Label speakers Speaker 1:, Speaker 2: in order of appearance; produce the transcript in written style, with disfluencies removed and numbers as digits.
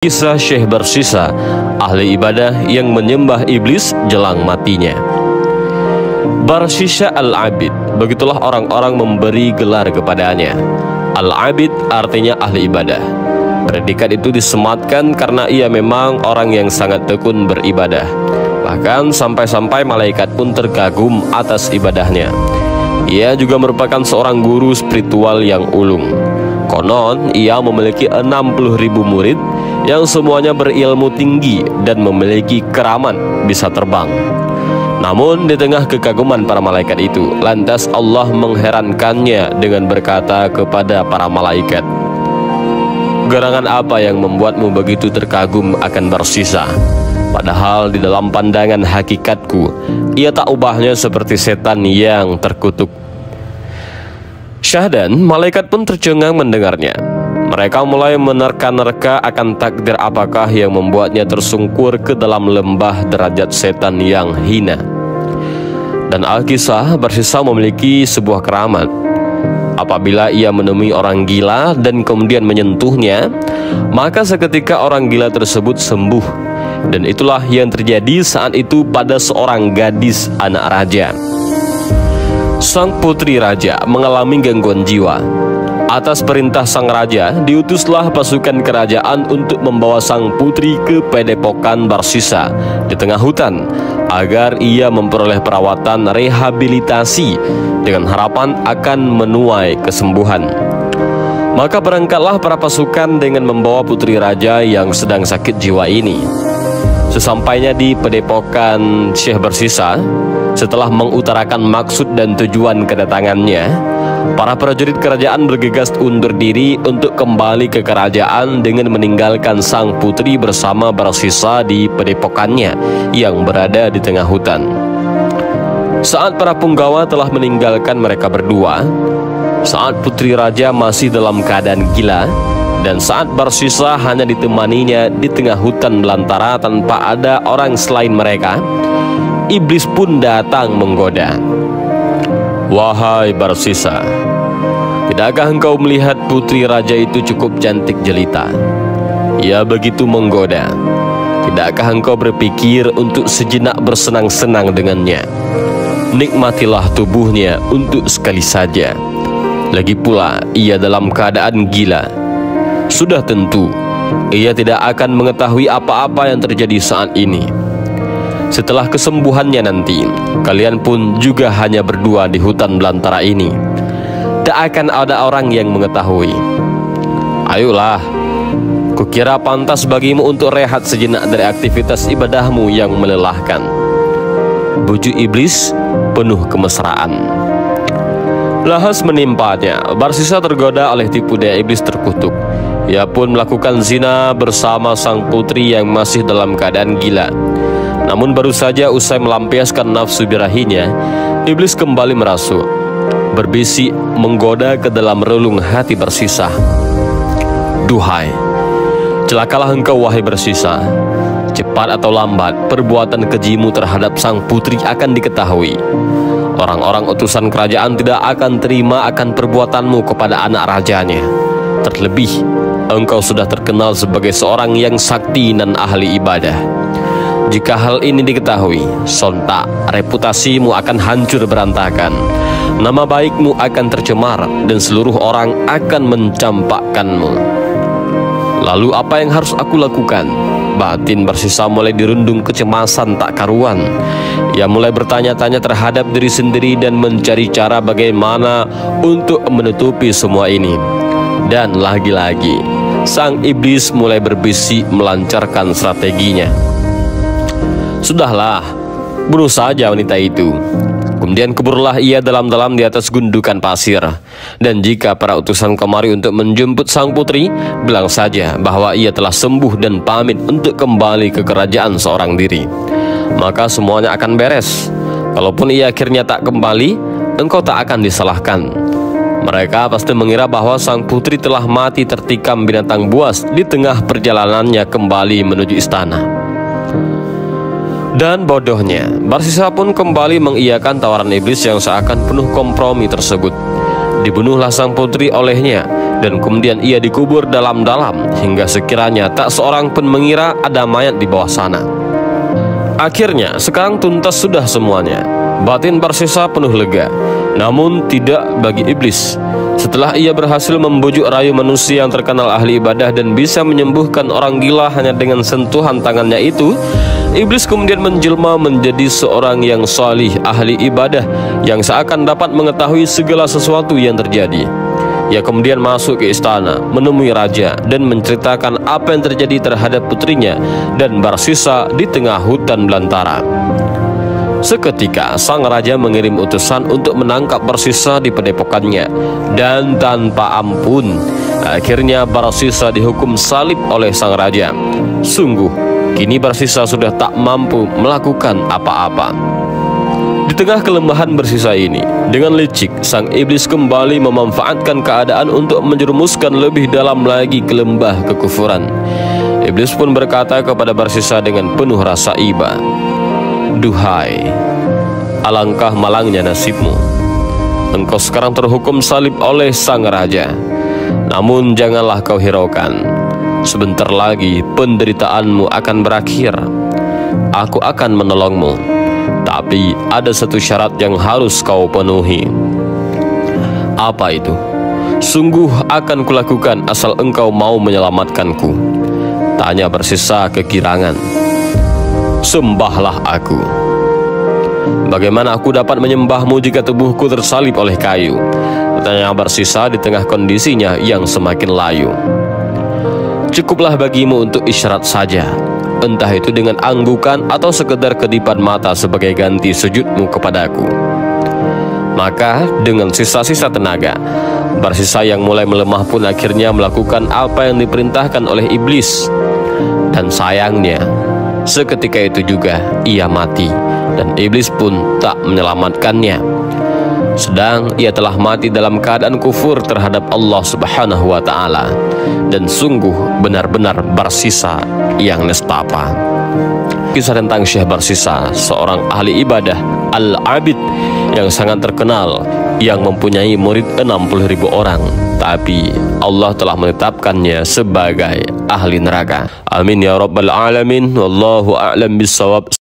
Speaker 1: Kisah Syekh Barsisa, ahli ibadah yang menyembah iblis jelang matinya. Barsisa al-Abid, begitulah orang-orang memberi gelar kepadanya. Al-Abid artinya ahli ibadah. Predikat itu disematkan karena ia memang orang yang sangat tekun beribadah. Bahkan sampai-sampai malaikat pun terkagum atas ibadahnya. Ia juga merupakan seorang guru spiritual yang ulung. Konon ia memiliki 60.000 murid yang semuanya berilmu tinggi dan memiliki keramat bisa terbang. Namun di tengah kekaguman para malaikat itu, lantas Allah mengherankannya dengan berkata kepada para malaikat, "Gerangan apa yang membuatmu begitu terkagum akan Barsisa? Padahal di dalam pandangan hakikatku, ia tak ubahnya seperti setan yang terkutuk." Syahdan, malaikat pun tercengang mendengarnya. Mereka mulai menerka-nerka akan takdir apakah yang membuatnya tersungkur ke dalam lembah derajat setan yang hina. Dan Al-Kisah Barsisa memiliki sebuah keramat. Apabila ia menemui orang gila dan kemudian menyentuhnya, maka seketika orang gila tersebut sembuh. Dan itulah yang terjadi saat itu pada seorang gadis anak raja. Sang putri raja mengalami gangguan jiwa. Atas perintah sang raja, diutuslah pasukan kerajaan untuk membawa sang putri ke padepokan Barsisa di tengah hutan agar ia memperoleh perawatan rehabilitasi dengan harapan akan menuai kesembuhan. Maka berangkatlah para pasukan dengan membawa putri raja yang sedang sakit jiwa ini. Sesampainya di padepokan Syekh Barsisa, setelah mengutarakan maksud dan tujuan kedatangannya, para prajurit kerajaan bergegas undur diri untuk kembali ke kerajaan dengan meninggalkan sang putri bersama Barsisa di padepokannya yang berada di tengah hutan. Saat para punggawa telah meninggalkan mereka berdua, saat putri raja masih dalam keadaan gila, dan saat Barsisa hanya ditemaninya di tengah hutan belantara tanpa ada orang selain mereka, iblis pun datang menggoda. "Wahai Barsisa, tidakkah engkau melihat putri raja itu cukup cantik jelita? Ia begitu menggoda. Tidakkah engkau berpikir untuk sejenak bersenang-senang dengannya? Nikmatilah tubuhnya untuk sekali saja. Lagi pula ia dalam keadaan gila. Sudah tentu ia tidak akan mengetahui apa-apa yang terjadi saat ini. Setelah kesembuhannya nanti, kalian pun juga hanya berdua di hutan belantara ini. Tak akan ada orang yang mengetahui. Ayolah, kukira pantas bagimu untuk rehat sejenak dari aktivitas ibadahmu yang melelahkan." Bujuk iblis penuh kemesraan. Lahas menimpanya. Barsisa tergoda oleh tipu daya iblis terkutuk. Ia pun melakukan zina bersama sang putri yang masih dalam keadaan gila. Namun baru saja usai melampiaskan nafsu birahinya, iblis kembali merasuk, berbisik menggoda ke dalam relung hati Barsisa. "Duhai, celakalah engkau wahai Barsisa. Cepat atau lambat perbuatan kejimu terhadap sang putri akan diketahui. Orang-orang utusan kerajaan tidak akan terima akan perbuatanmu kepada anak rajanya. Terlebih, engkau sudah terkenal sebagai seorang yang sakti dan ahli ibadah. Jika hal ini diketahui, sontak reputasimu akan hancur berantakan. Nama baikmu akan tercemar dan seluruh orang akan mencampakkanmu. Lalu apa yang harus aku lakukan?" Batin Barsisa mulai dirundung kecemasan tak karuan. Ia mulai bertanya-tanya terhadap diri sendiri dan mencari cara bagaimana untuk menutupi semua ini. Dan lagi-lagi, sang iblis mulai berbisik melancarkan strateginya. "Sudahlah, bunuh saja wanita itu." Kemudian kuburlah ia dalam-dalam di atas gundukan pasir. Dan jika para utusan kemari untuk menjemput sang putri, bilang saja bahwa ia telah sembuh dan pamit untuk kembali ke kerajaan seorang diri. Maka semuanya akan beres. Kalaupun ia akhirnya tak kembali, engkau tak akan disalahkan. Mereka pasti mengira bahwa sang putri telah mati tertikam binatang buas di tengah perjalanannya kembali menuju istana. Dan bodohnya, Barsisa pun kembali mengiyakan tawaran iblis yang seakan penuh kompromi tersebut. Dibunuhlah sang putri olehnya dan kemudian ia dikubur dalam-dalam hingga sekiranya tak seorang pun mengira ada mayat di bawah sana. Akhirnya sekarang tuntas sudah semuanya. Batin Barsisa penuh lega, namun tidak bagi iblis. Setelah ia berhasil membujuk rayu manusia yang terkenal ahli ibadah dan bisa menyembuhkan orang gila hanya dengan sentuhan tangannya itu, iblis kemudian menjelma menjadi seorang yang salih, ahli ibadah yang seakan dapat mengetahui segala sesuatu yang terjadi. Ia kemudian masuk ke istana, menemui raja dan menceritakan apa yang terjadi terhadap putrinya dan Barsisa di tengah hutan belantara. Seketika sang raja mengirim utusan untuk menangkap Barsisa di padepokannya, dan tanpa ampun akhirnya Barsisa dihukum salib oleh sang raja. Sungguh kini Barsisa sudah tak mampu melakukan apa-apa. Di tengah kelemahan Barsisa ini, dengan licik sang iblis kembali memanfaatkan keadaan untuk menjerumuskan lebih dalam lagi ke lembah kekufuran. Iblis pun berkata kepada Barsisa dengan penuh rasa iba, "Duhai, alangkah malangnya nasibmu. Engkau sekarang terhukum salib oleh sang raja. Namun janganlah kau hiraukan. Sebentar lagi penderitaanmu akan berakhir. Aku akan menolongmu. Tapi ada satu syarat yang harus kau penuhi." "Apa itu?" "Sungguh akan kulakukan asal engkau mau menyelamatkanku," tanya Barsisa kegirangan. "Sembahlah aku." "Bagaimana aku dapat menyembahmu jika tubuhku tersalib oleh kayu?" tanya Barsisa di tengah kondisinya yang semakin layu. "Cukuplah bagimu untuk isyarat saja, entah itu dengan anggukan atau sekedar kedipan mata sebagai ganti sujudmu kepadaku." Maka dengan sisa-sisa tenaga, Barsisa yang mulai melemah pun akhirnya melakukan apa yang diperintahkan oleh iblis. Dan sayangnya, seketika itu juga ia mati, dan iblis pun tak menyelamatkannya. Sedang ia telah mati dalam keadaan kufur terhadap Allah Subhanahu wa Ta'ala, dan sungguh benar-benar Barsisa yang nestapa. Kisah tentang Syekh Barsisa, seorang ahli ibadah Al-Abid yang sangat terkenal, yang mempunyai murid 60.000 orang, tapi Allah telah menetapkannya sebagai ahli neraka. Amin ya rabbal alamin. Wallahu a'lam bissawab.